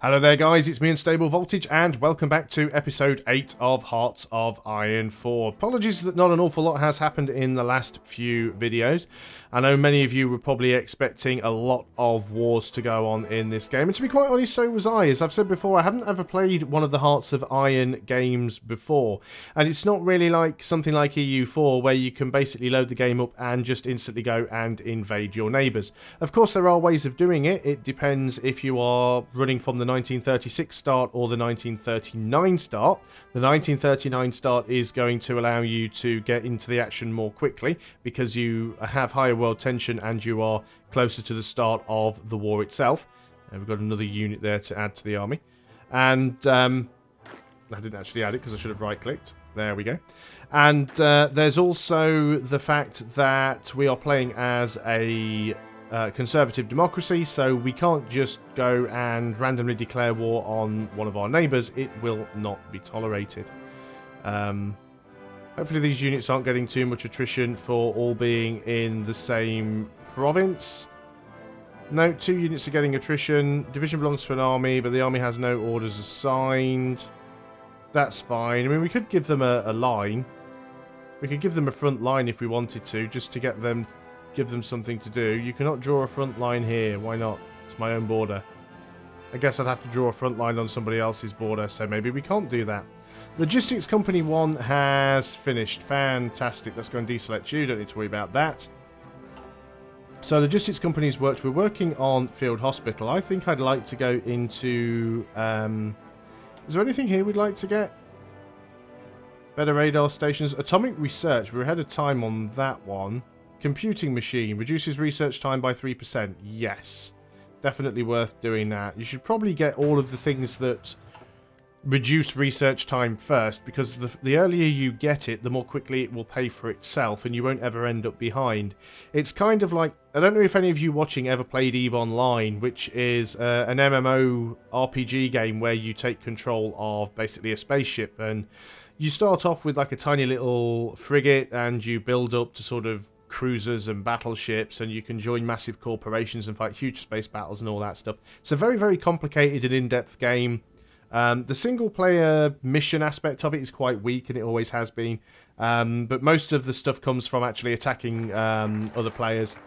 Hello there guys, it's me Unstable Voltage and welcome back to episode 8 of Hearts of Iron 4. Apologies that not an awful lot has happened in the last few videos. I know many of you were probably expecting a lot of wars to go on in this game, and to be quite honest, so was I. As I've said before, I haven't ever played one of the Hearts of Iron games before, and it's not really like something like EU4 where you can basically load the game up and just instantly go and invade your neighbours. Of course there are ways of doing it. It depends if you are running from the 1936 start or the 1939 start. The 1939 start is going to allow you to get into the action more quickly because you have higher world tension and you are closer to the start of the war itself. We've got another unit there to add to the army. And I didn't actually add it because I should have right-clicked. There we go. And there's also the fact that we are playing as a conservative democracy, so we can't just go and randomly declare war on one of our neighbours. It will not be tolerated. Hopefully these units aren't getting too much attrition for all being in the same province. No, 2 units are getting attrition. Division belongs to an army, but the army has no orders assigned. That's fine. I mean, we could give them a line. We could give them a front line if we wanted to, just to get them, give them something to do. You cannot draw a front line here. Why not? It's my own border. I guess I'd have to draw a front line on somebody else's border, so maybe we can't do that. Logistics Company 1 has finished. Fantastic. Let's go and deselect you. Don't need to worry about that. So Logistics Company's worked. We're working on Field Hospital. I think I'd like to go into... is there anything here we'd like to get? Better radar stations. Atomic Research. We're ahead of time on that one. Computing Machine. Reduces research time by 3%. Yes. Definitely worth doing that. You should probably get all of the things that reduce research time first, because the earlier you get it, the more quickly it will pay for itself and you won't ever end up behind. It's kind of like, I don't know if any of you watching ever played EVE Online, which is an MMO RPG game where you take control of basically a spaceship, and you start off with like a tiny little frigate and you build up to sort of cruisers and battleships, and you can join massive corporations and fight huge space battles and all that stuff. It's a very, very complicated and in-depth game. The single-player mission aspect of it is quite weak, and it always has been. But most of the stuff comes from actually attacking other players.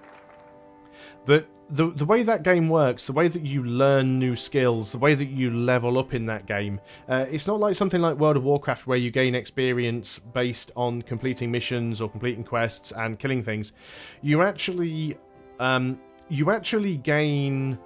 But the way that game works, the way that you learn new skills, the way that you level up in that game, it's not like something like World of Warcraft where you gain experience based on completing missions or completing quests and killing things. You actually gain...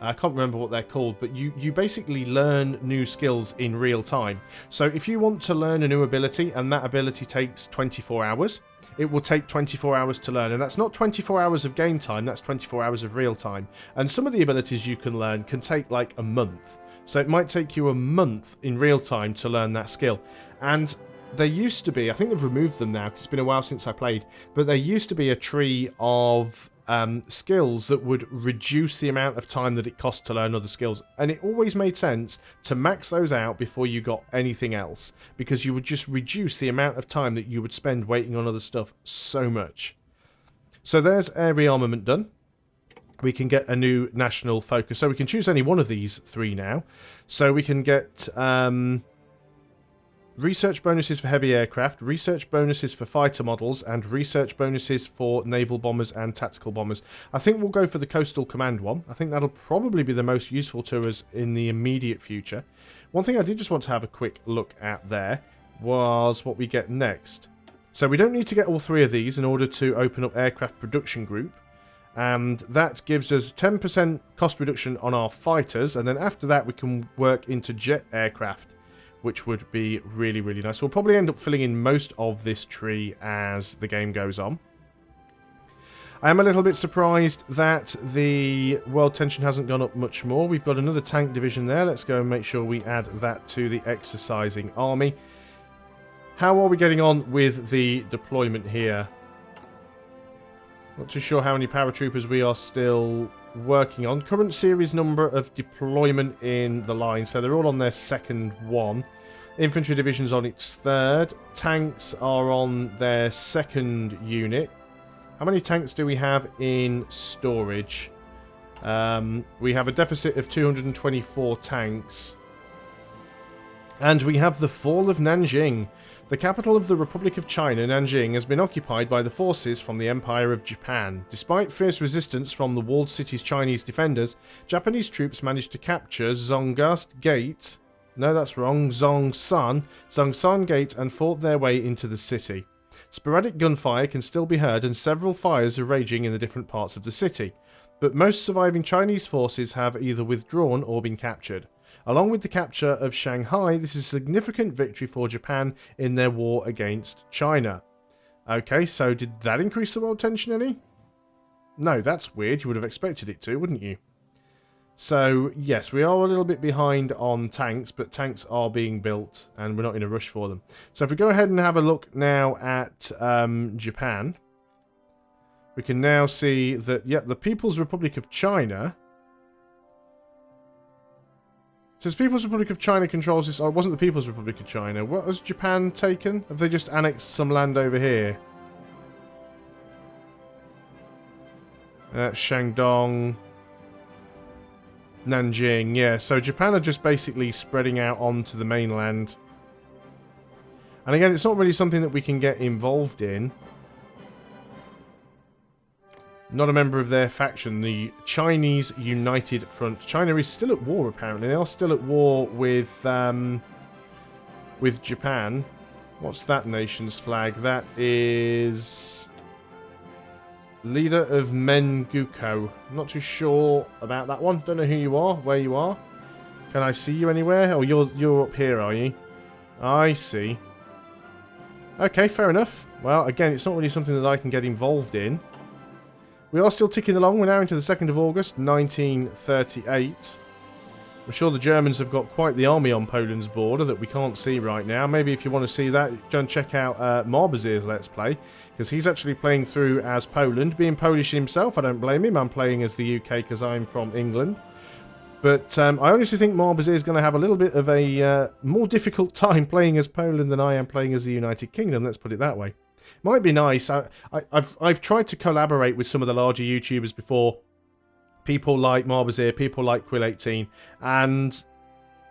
I can't remember what they're called, but you basically learn new skills in real time. So if you want to learn a new ability, and that ability takes 24 hours, it will take 24 hours to learn. And that's not 24 hours of game time, that's 24 hours of real time. And some of the abilities you can learn can take like a month. So it might take you a month in real time to learn that skill. And there used to be, I think they've removed them now because it's been a while since I played, but there used to be a tree of skills that would reduce the amount of time that it costs to learn other skills, and it always made sense to max those out before you got anything else, because you would just reduce the amount of time that you would spend waiting on other stuff so much. So there's air rearmament done. We can get a new national focus, so we can choose any one of these 3 now. So we can get research bonuses for heavy aircraft, research bonuses for fighter models, and research bonuses for naval bombers and tactical bombers. I think we'll go for the Coastal Command one. I think that'll probably be the most useful to us in the immediate future. One thing I did just want to have a quick look at there was what we get next. So we don't need to get all 3 of these in order to open up Aircraft Production Group. And that gives us 10% cost reduction on our fighters, and then after that we can work into jet aircraft, which would be really, really nice. So we'll probably end up filling in most of this tree as the game goes on. I am a little bit surprised that the world tension hasn't gone up much more. We've got another tank division there. Let's go and make sure we add that to the exercising army. How are we getting on with the deployment here? Not too sure how many paratroopers we are still working on. Current series number of deployment in the line, so they're all on their 2nd one. Infantry division's on its 3rd. Tanks are on their 2nd unit. How many tanks do we have in storage? We have a deficit of 224 tanks. And we have the fall of Nanjing. The capital of the Republic of China, Nanjing, has been occupied by the forces from the Empire of Japan. Despite fierce resistance from the walled city's Chinese defenders, Japanese troops managed to capture Zongast Gate. No, that's wrong. Zongsan Gate, and fought their way into the city. Sporadic gunfire can still be heard, and several fires are raging in the different parts of the city. But most surviving Chinese forces have either withdrawn or been captured. Along with the capture of Shanghai, this is a significant victory for Japan in their war against China. Okay, so did that increase the world tension any? No, that's weird. You would have expected it to, wouldn't you? So, yes, we are a little bit behind on tanks, but tanks are being built, and we're not in a rush for them. So if we go ahead and have a look now at Japan, we can now see that, yeah, the People's Republic of China... Says People's Republic of China controls this... Oh, it wasn't the People's Republic of China. What has Japan taken? Have they just annexed some land over here? Shandong... Nanjing, yeah. So Japan are just basically spreading out onto the mainland. And again, it's not really something that we can get involved in. Not a member of their faction, the Chinese United Front. China is still at war, apparently. They are still at war with Japan. What's that nation's flag? That is... Leader of Menguko. Not too sure about that one. Don't know who you are, where you are. Can I see you anywhere? Oh, you're up here, are you? I see. Okay, fair enough. Well, again, it's not really something that I can get involved in. We are still ticking along. We're now into the 2nd of August, 1938. I'm sure the Germans have got quite the army on Poland's border that we can't see right now. Maybe if you want to see that, go and check out Marbazir's Let's Play, because he's actually playing through as Poland. Being Polish himself, I don't blame him. I'm playing as the UK because I'm from England. But I honestly think Marbazir is going to have a little bit of a more difficult time playing as Poland than I am playing as the United Kingdom, let's put it that way. Might be nice. I've tried to collaborate with some of the larger YouTubers before. People like Marbazir, people like Quill18, and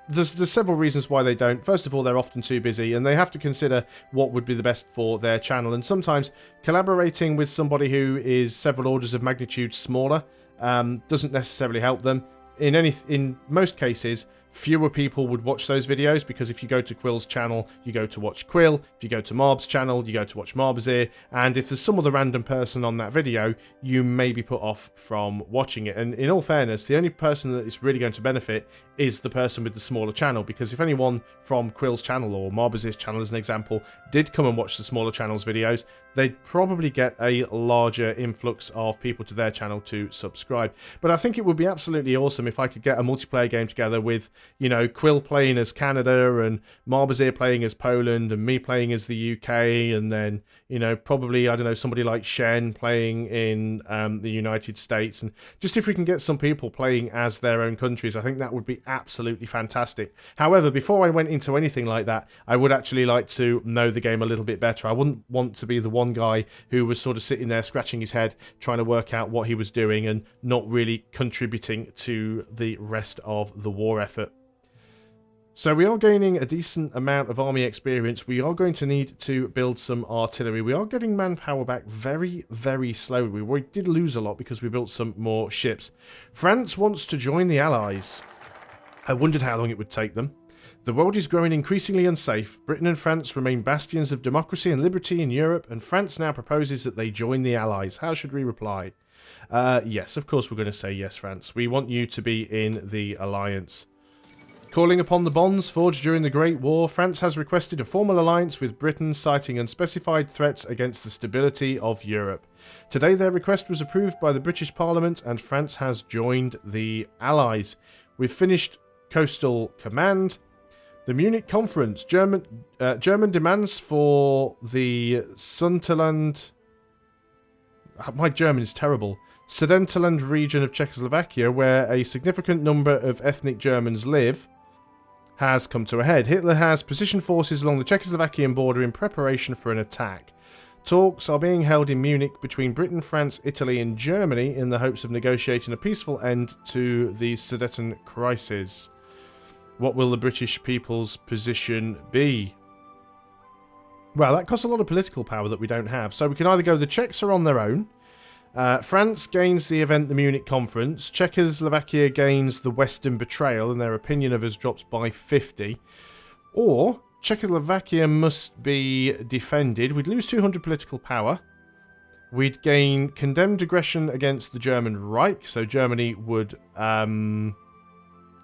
there's several reasons why they don't. First of all, they're often too busy, and they have to consider what would be the best for their channel. And sometimes collaborating with somebody who is several orders of magnitude smaller doesn't necessarily help them. In most cases, fewer people would watch those videos, because if you go to Quill's channel, you go to watch Quill. If you go to Marb's channel, you go to watch Marbazir. And if there's some other random person on that video, you may be put off from watching it. And in all fairness, the only person that is really going to benefit is the person with the smaller channel, because if anyone from Quill's channel or Marbazir's channel, as an example, did come and watch the smaller channel's videos, they'd probably get a larger influx of people to their channel to subscribe. But I think it would be absolutely awesome if I could get a multiplayer game together with, you know, Quill playing as Canada and Marbazir playing as Poland and me playing as the UK, and then, you know, probably, I don't know, somebody like Shen playing in the United States. And just if we can get some people playing as their own countries, I think that would be absolutely fantastic. However, before I went into anything like that, I would actually like to know the game a little bit better. I wouldn't want to be the one guy who was sort of sitting there scratching his head trying to work out what he was doing and not really contributing to the rest of the war effort. So we are gaining a decent amount of army experience. We are going to need to build some artillery. We are getting manpower back very, very slowly. We did lose a lot because we built some more ships. France wants to join the Allies. I wondered how long it would take them. The world is growing increasingly unsafe. Britain and France remain bastions of democracy and liberty in Europe, and France now proposes that they join the Allies. How should we reply? Yes, of course we're going to say yes, France. We want you to be in the alliance. Calling upon the bonds forged during the Great War, France has requested a formal alliance with Britain, citing unspecified threats against the stability of Europe. Today their request was approved by the British Parliament, and France has joined the Allies. We've finished Coastal Command. The Munich Conference. German demands for the Sunderland... My German is terrible. Sudetenland region of Czechoslovakia, where a significant number of ethnic Germans live, has come to a head. Hitler has positioned forces along the Czechoslovakian border in preparation for an attack. Talks are being held in Munich between Britain, France, Italy and Germany in the hopes of negotiating a peaceful end to the Sudeten crisis. What will the British people's position be? Well, that costs a lot of political power that we don't have. So we can either go the Czechs are on their own. France gains the event, the Munich conference. Czechoslovakia gains the Western betrayal and their opinion of us drops by 50. Or Czechoslovakia must be defended. We'd lose 200 political power. We'd gain condemned aggression against the German Reich. So Germany would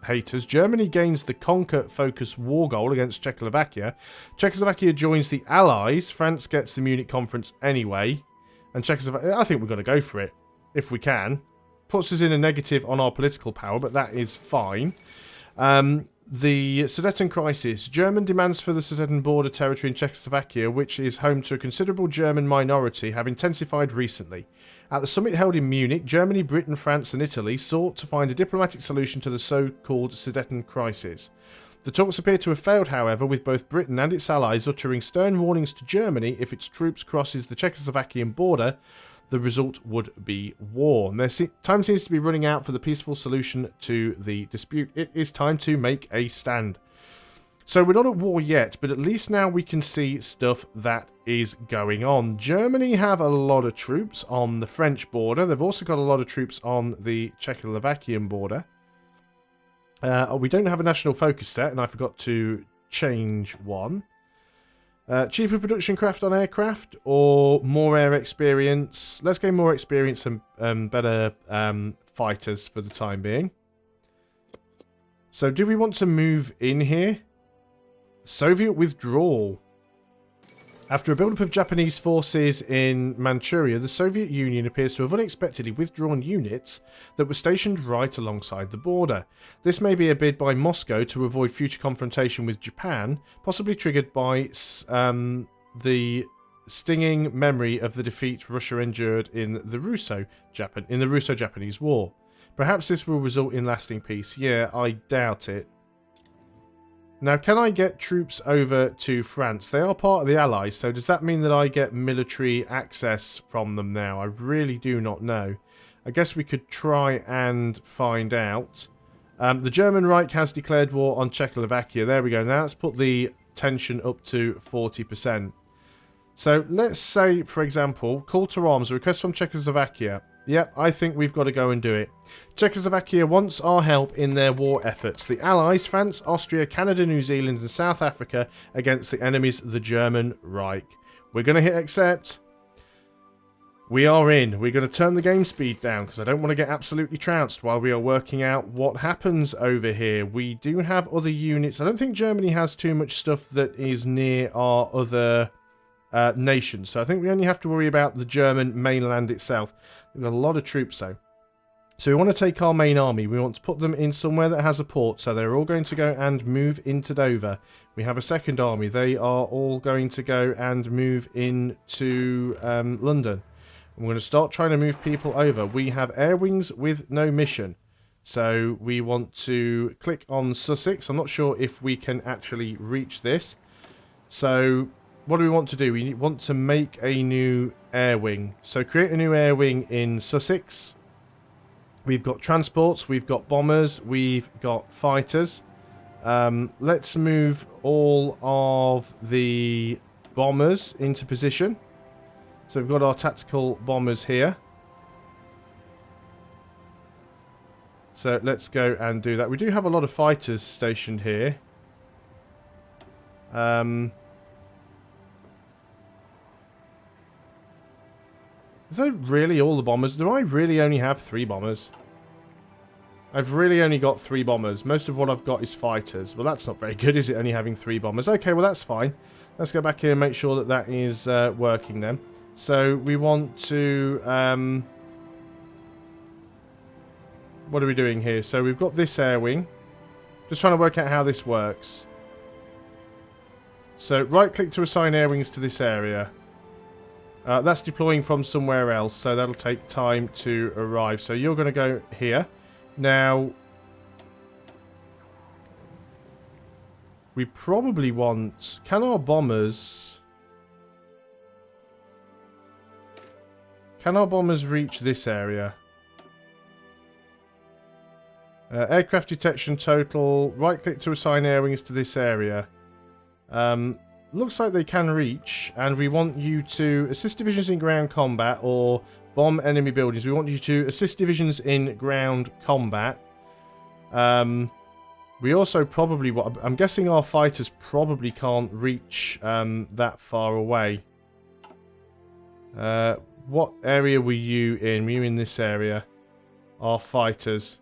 hate us. Germany gains the conquer-focused war goal against Czechoslovakia. Czechoslovakia joins the Allies. France gets the Munich conference anyway. And Czechoslovakia, I think we've got to go for it, if we can. Puts us in a negative on our political power, but that is fine. The Sudeten crisis. German demands for the Sudeten border territory in Czechoslovakia, which is home to a considerable German minority, have intensified recently. At the summit held in Munich, Germany, Britain, France and Italy sought to find a diplomatic solution to the so-called Sudeten crisis. The talks appear to have failed, however, with both Britain and its allies uttering stern warnings to Germany if its troops crosses the Czechoslovakian border, the result would be war. And time seems to be running out for the peaceful solution to the dispute. It is time to make a stand. So we're not at war yet, but at least now we can see stuff that is going on. Germany have a lot of troops on the French border. They've also got a lot of troops on the Czechoslovakian border. We don't have a national focus set, and I forgot to change one. Cheaper production craft on aircraft, or more air experience? Let's gain more experience and better fighters for the time being. So do we want to move in here? Soviet withdrawal. After a build-up of Japanese forces in Manchuria, the Soviet Union appears to have unexpectedly withdrawn units that were stationed right alongside the border. This may be a bid by Moscow to avoid future confrontation with Japan, possibly triggered by the stinging memory of the defeat Russia endured in the Russo-Japanese War. Perhaps this will result in lasting peace. Yeah, I doubt it. Now, can I get troops over to France? They are part of the Allies, so does that mean that I get military access from them now? I really do not know. I guess we could try and find out. The German Reich has declared war on Czechoslovakia. There we go. Now, let's put the tension up to 40%. So, let's say, for example, call to arms, a request from Czechoslovakia. Yep, I think we've got to go and do it. Czechoslovakia wants our help in their war efforts. The Allies, France, Austria, Canada, New Zealand and South Africa against the enemies, the German Reich. We're going to hit accept. We are in. We're going to turn the game speed down because I don't want to get absolutely trounced while we are working out what happens over here. We do have other units. I don't think Germany has too much stuff that is near our other nations. So I think we only have to worry about the German mainland itself. We've got a lot of troops though. So we want to take our main army. We want to put them in somewhere that has a port. So they're all going to go and move into Dover. We have a second army. They are all going to go and move into London. I'm going to start trying to move people over. We have air wings with no mission. So we want to click on Sussex. I'm not sure if we can actually reach this. So what do we want to do? We want to make a new air wing. So create a new air wing in Sussex. We've got transports, we've got bombers, we've got fighters. Let's move all of the bombers into position. So we've got our tactical bombers here. So let's go and do that. We do have a lot of fighters stationed here. Is that really all the bombers? Do I really only have 3 bombers? I've really only got 3 bombers. Most of what I've got is fighters. Well, that's not very good, is it? Only having 3 bombers. Okay, well, that's fine. Let's go back here and make sure that that is working then. So, we want to... what are we doing here? So, we've got this air wing. Just trying to work out how this works. So, right-click to assign air wings to this area. That's deploying from somewhere else, so that'll take time to arrive. So you're going to go here. Now, we probably want... Can our bombers... Can our bombers reach this area? Aircraft detection total. Right click to assign air wings to this area. Looks like they can reach, and we want you to assist divisions in ground combat or bomb enemy buildings. We want you to assist divisions in ground combat. We also probably, I'm guessing our fighters probably can't reach that far away. What area were you in? Were you in this area? Our fighters.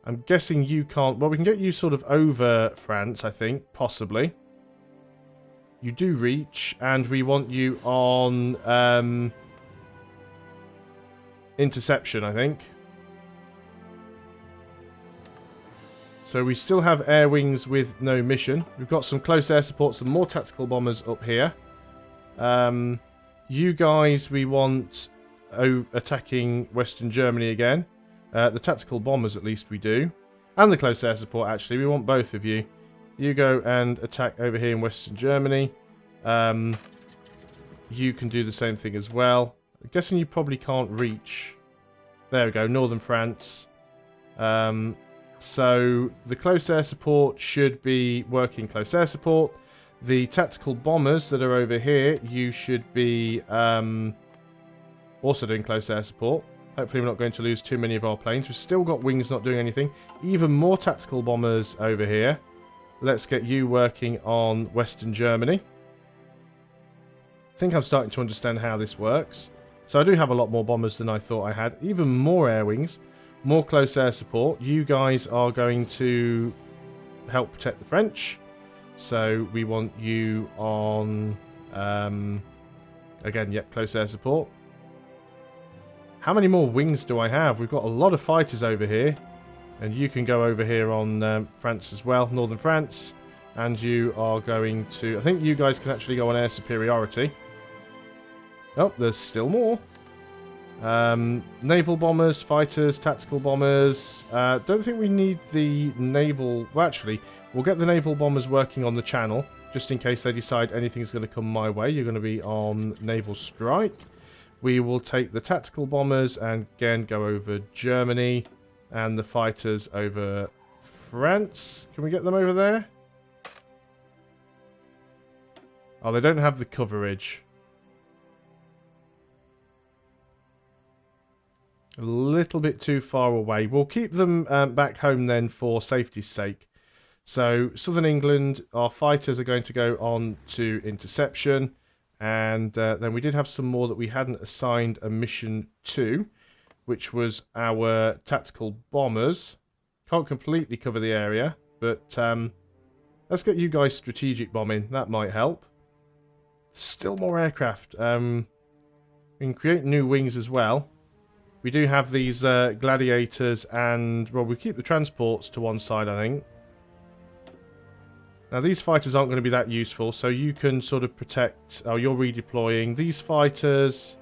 I'm guessing you can't... Well, we can get you sort of over France, I think. Possibly. You do reach, and we want you on interception, I think. So we still have air wings with no mission. We've got some close air support, some more tactical bombers up here. You guys, we want attacking Western Germany again. The tactical bombers, at least, we do. And the close air support, actually. We want both of you. You go and attack over here in Western Germany. You can do the same thing as well. I'm guessing you probably can't reach. There we go, Northern France. So the close air support should be working close air support. The tactical bombers that are over here, you should be also doing close air support. Hopefully we're not going to lose too many of our planes. We've still got wings not doing anything. Even more tactical bombers over here. Let's get you working on Western Germany. I think I'm starting to understand how this works. So I do have a lot more bombers than I thought I had. Even more air wings. More close air support. You guys are going to help protect the French. So we want you on, again, yep, close air support. How many more wings do I have? We've got a lot of fighters over here. And you can go over here on France as well, Northern France. And you are going to... I think you guys can actually go on air superiority. Oh, there's still more. Naval bombers, fighters, tactical bombers. Don't think we need the naval... Well, actually, we'll get the naval bombers working on the channel. Just in case they decide anything's going to come my way. You're going to be on naval strike. We will take the tactical bombers and again go over Germany. And the fighters over France. Can we get them over there? Oh, they don't have the coverage. A little bit too far away. We'll keep them back home then for safety's sake. So, Southern England, our fighters are going to go on to interception. And then we did have some more that we hadn't assigned a mission to, which was our tactical bombers. Can't completely cover the area, but let's get you guys strategic bombing. That might help. Still more aircraft. We can create new wings as well. We do have these gladiators and... Well, we keep the transports to one side, I think. Now, these fighters aren't going to be that useful, so you can sort of protect... Oh, you're redeploying. These fighters...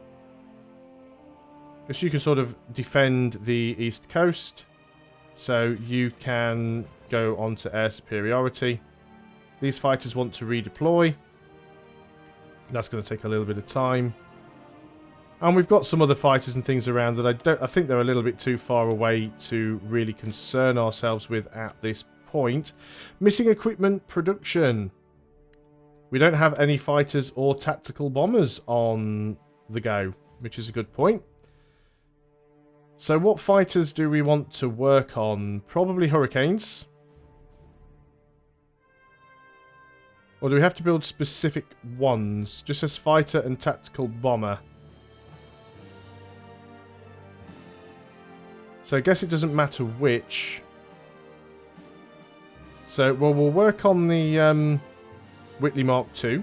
Because you can sort of defend the east coast. So you can go on to air superiority. These fighters want to redeploy. That's going to take a little bit of time. And we've got some other fighters and things around that I think they're a little bit too far away to really concern ourselves with at this point. Missing equipment production. We don't have any fighters or tactical bombers on the go, which is a good point. So what fighters do we want to work on? Probably Hurricanes. Or do we have to build specific ones? Just as fighter and tactical bomber. So I guess it doesn't matter which. So, well, we'll work on the Whitley Mark II.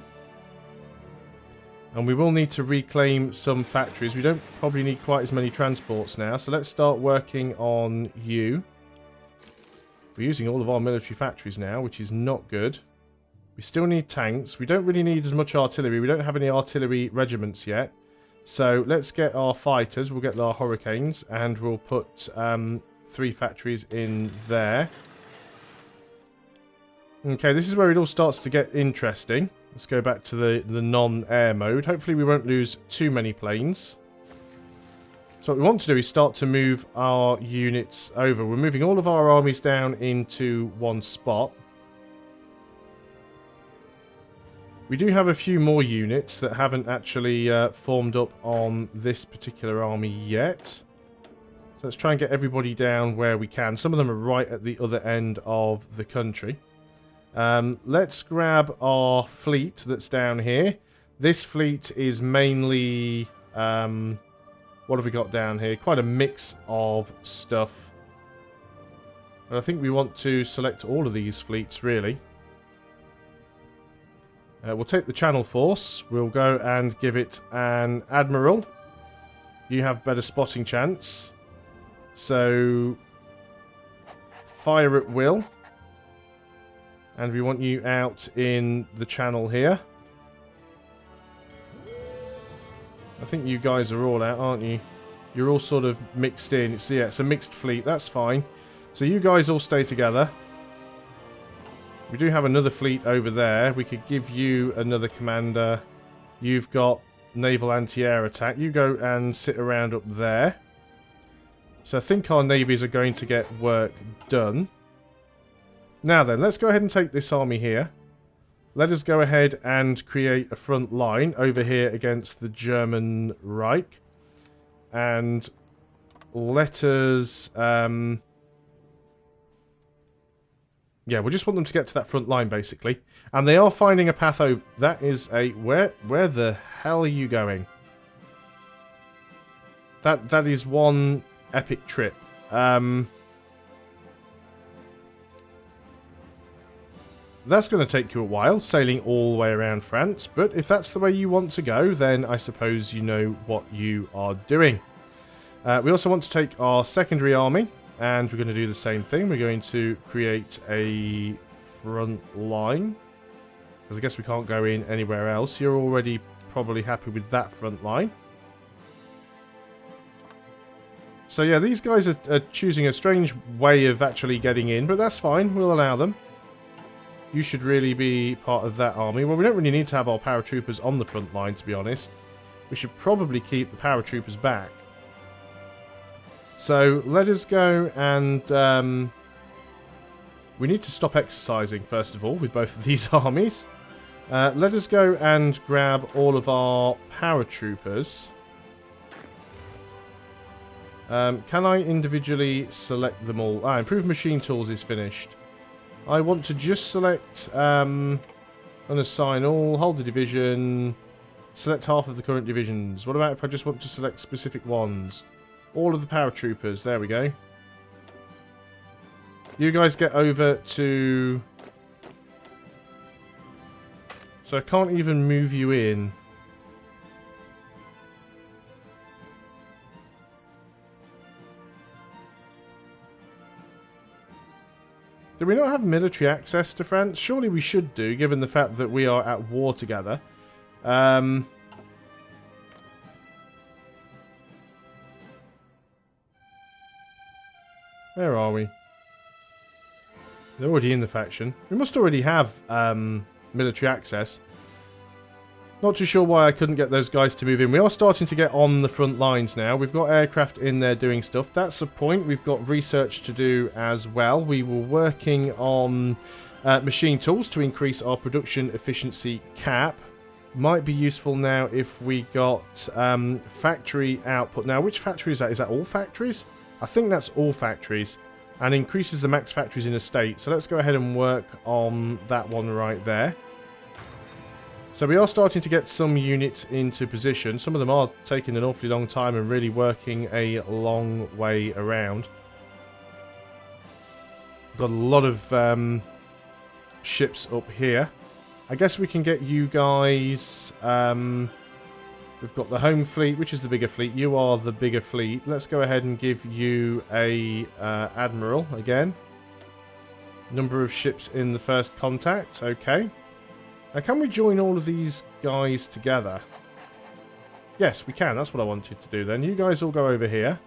And we will need to reclaim some factories. We don't probably need quite as many transports now. So let's start working on you. We're using all of our military factories now, which is not good. We still need tanks. We don't really need as much artillery. We don't have any artillery regiments yet. So let's get our fighters. We'll get our Hurricanes. And we'll put 3 factories in there. Okay, this is where it all starts to get interesting. Let's go back to the non-air mode. Hopefully we won't lose too many planes. So what we want to do is start to move our units over. We're moving all of our armies down into one spot. We do have a few more units that haven't actually formed up on this particular army yet. So let's try and get everybody down where we can. Some of them are right at the other end of the country. Let's grab our fleet that's down here. This fleet is mainly... what have we got down here? Quite a mix of stuff. And I think we want to select all of these fleets, really. We'll take the Channel Force. We'll go and give it an Admiral. You have better spotting chance. So, fire at will. And we want you out in the channel here. I think you guys are all out, aren't you? You're all sort of mixed in. It's a mixed fleet. That's fine. So you guys all stay together. We do have another fleet over there. We could give you another commander. You've got naval anti-air attack. You go and sit around up there. So I think our navies are going to get work done. Now then, let's go ahead and take this army here. Let us go ahead and create a front line over here against the German Reich. And let us... yeah, we just want them to get to that front line, basically. And they are finding a path over... That is a... Where the hell are you going? That is one epic trip. That's going to take you a while, sailing all the way around France. But if that's the way you want to go, then I suppose you know what you are doing. We also want to take our secondary army. And we're going to do the same thing. We're going to create a front line. Because I guess we can't go in anywhere else. You're already probably happy with that front line. So yeah, these guys are choosing a strange way of actually getting in. But that's fine. We'll allow them. You should really be part of that army. Well, we don't really need to have our paratroopers on the front line, to be honest. We should probably keep the paratroopers back. So, let us go and... we need to stop exercising, first of all, with both of these armies. Let us go and grab all of our paratroopers. Can I individually select them all? Improved machine tools is finished. I want to just select... unassign all, hold the division, select half of the current divisions. What about if I just want to select specific ones? All of the paratroopers. There we go. You guys get over to... So I can't even move you in. Do we not have military access to France? Surely we should do, given the fact that we are at war together. Where are we? They're already in the faction. We must already have military access. Not too sure why I couldn't get those guys to move in. We are starting to get on the front lines now. We've got aircraft in there doing stuff. That's the point. We've got research to do as well. We were working on machine tools to increase our production efficiency cap. Might be useful now if we got factory output. Now, which factory is that? Is that all factories? I think that's all factories. And increases the max factories in a state. So let's go ahead and work on that one right there. So we are starting to get some units into position. Some of them are taking an awfully long time and really working a long way around. We've got a lot of ships up here. I guess we can get you guys... we've got the home fleet, which is the bigger fleet. You are the bigger fleet. Let's go ahead and give you a admiral again. Number of ships in the first contact. Okay. Now, can we join all of these guys together? Yes, we can. That's what I wanted to do then. You guys all go over here.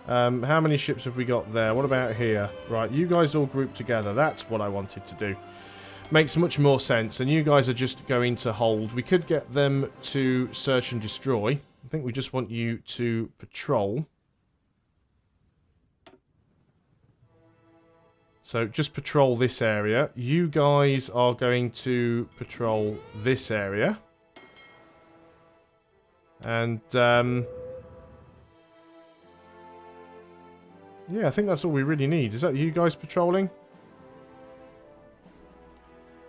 How many ships have we got there? What about here? Right, you guys all group together. That's what I wanted to do. Makes much more sense. And you guys are just going to hold. We could get them to search and destroy. I think we just want you to patrol. So just patrol this area. You guys are going to patrol this area. And, yeah, I think that's all we really need. Is that you guys patrolling?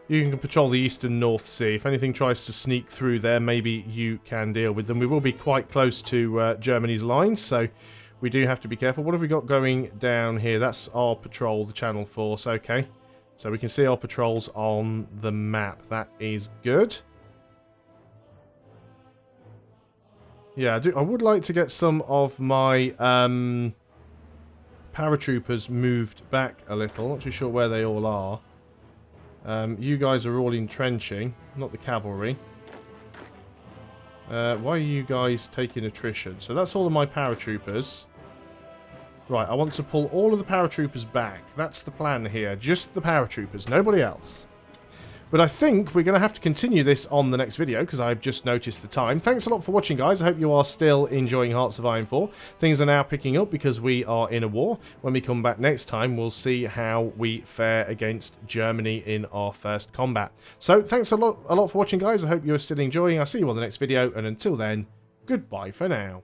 You can patrol the eastern North Sea. If anything tries to sneak through there, maybe you can deal with them. We will be quite close to Germany's lines, so we do have to be careful. What have we got going down here? That's our patrol, the Channel Force. Okay, so we can see our patrols on the map. That is good. Yeah, I would like to get some of my paratroopers moved back a little. Not too sure where they all are. You guys are all entrenching, not the cavalry. Why are you guys taking attrition? So that's all of my paratroopers. Right, I want to pull all of the paratroopers back. That's the plan here. Just the paratroopers, nobody else. But I think we're going to have to continue this on the next video, because I've just noticed the time. Thanks a lot for watching, guys. I hope you are still enjoying Hearts of Iron 4. Things are now picking up because we are in a war. When we come back next time, we'll see how we fare against Germany in our first combat. So, thanks a lot for watching, guys. I hope you're still enjoying. I'll see you on the next video, and until then, goodbye for now.